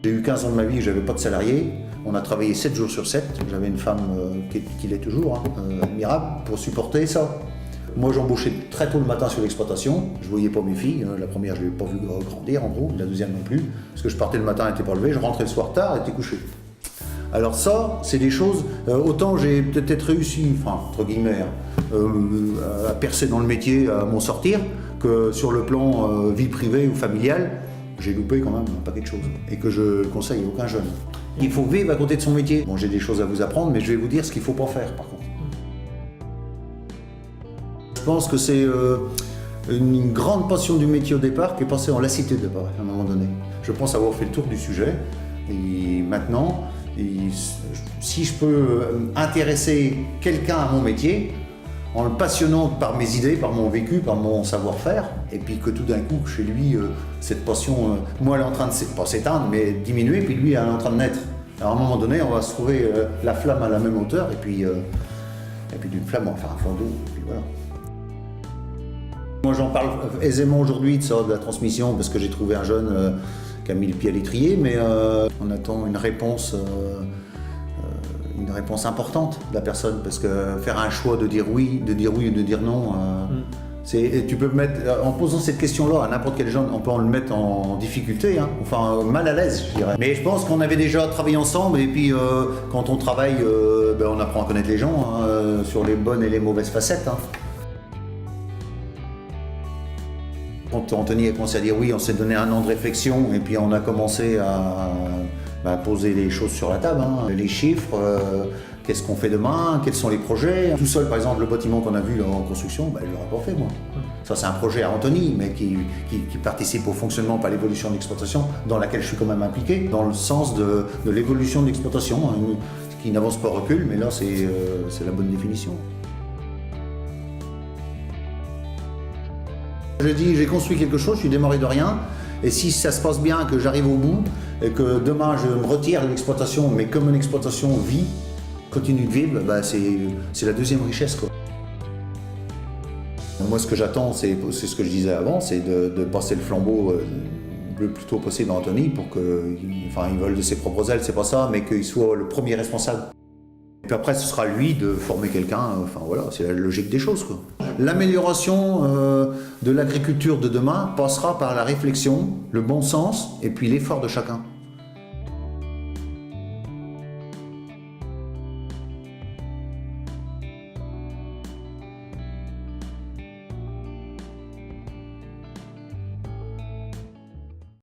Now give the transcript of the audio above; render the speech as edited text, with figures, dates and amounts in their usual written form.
J'ai eu 15 ans de ma vie où j'avais pas de salarié. On a travaillé 7 jours sur 7. J'avais une femme qui l'est toujours, admirable, pour supporter ça. Moi, j'embauchais très tôt le matin sur l'exploitation. Je voyais pas mes filles. La première, je ne l'ai pas vue grandir, en gros. La deuxième non plus. Parce que je partais le matin, elle n'était pas levée. Je rentrais le soir tard, elle était couchée. Alors ça, c'est des choses... autant j'ai peut-être réussi, enfin, entre guillemets, à percer dans le métier, à m'en sortir, que sur le plan vie privée ou familiale, j'ai loupé quand même un paquet de choses. Et que je conseille à aucun jeune. Il faut vivre à côté de son métier. Bon, j'ai des choses à vous apprendre, mais je vais vous dire ce qu'il ne faut pas faire, par contre. Je pense que c'est une grande passion du métier au départ qui est passée en lassité de départ, à un moment donné. Je pense avoir fait le tour du sujet. Et maintenant, si je peux intéresser quelqu'un à mon métier, en le passionnant par mes idées, par mon vécu, par mon savoir-faire, et puis que tout d'un coup, chez lui, cette passion, moi, elle est en train de, pas s'éteindre, mais diminuer, puis lui, elle est en train de naître. Alors, à un moment donné, on va se trouver la flamme à la même hauteur, et puis d'une flamme, enfin un flambeau, et puis voilà. Moi, j'en parle aisément aujourd'hui de ça, de la transmission, parce que j'ai trouvé un jeune qui a mis le pied à l'étrier, mais on attend une réponse importante de la personne, parce que faire un choix de dire oui ou de dire non, tu peux mettre, en posant cette question-là à n'importe quel jeune, on peut le mettre en difficulté, enfin mal à l'aise, je dirais. Mais je pense qu'on avait déjà travaillé ensemble, et puis quand on travaille, on apprend à connaître les gens sur les bonnes et les mauvaises facettes. Quand Anthony a commencé à dire oui, on s'est donné un an de réflexion, et puis on a commencé à poser les choses sur la table, les chiffres, qu'est-ce qu'on fait demain, quels sont les projets. Tout seul, par exemple, le bâtiment qu'on a vu là, en construction, je ne l'aurais pas fait moi. Ça, c'est un projet à Anthony, mais qui participe au fonctionnement, pas à l'évolution de l'exploitation, dans laquelle je suis quand même impliqué, dans le sens de l'évolution de l'exploitation, qui n'avance pas recul, mais là, c'est la bonne définition. Je dis, j'ai construit quelque chose, je suis démarré de rien, et si ça se passe bien, que j'arrive au bout, et que demain je me retire de l'exploitation, mais comme une exploitation vit, continue de vivre, c'est la deuxième richesse, quoi. Moi, ce que j'attends, c'est ce que je disais avant, c'est de passer le flambeau le plus tôt possible à Anthony pour qu'il vole de ses propres ailes, c'est pas ça, mais qu'il soit le premier responsable. Et puis après, ce sera lui de former quelqu'un, voilà, c'est la logique des choses, quoi. L'amélioration de l'agriculture de demain passera par la réflexion, le bon sens et puis l'effort de chacun.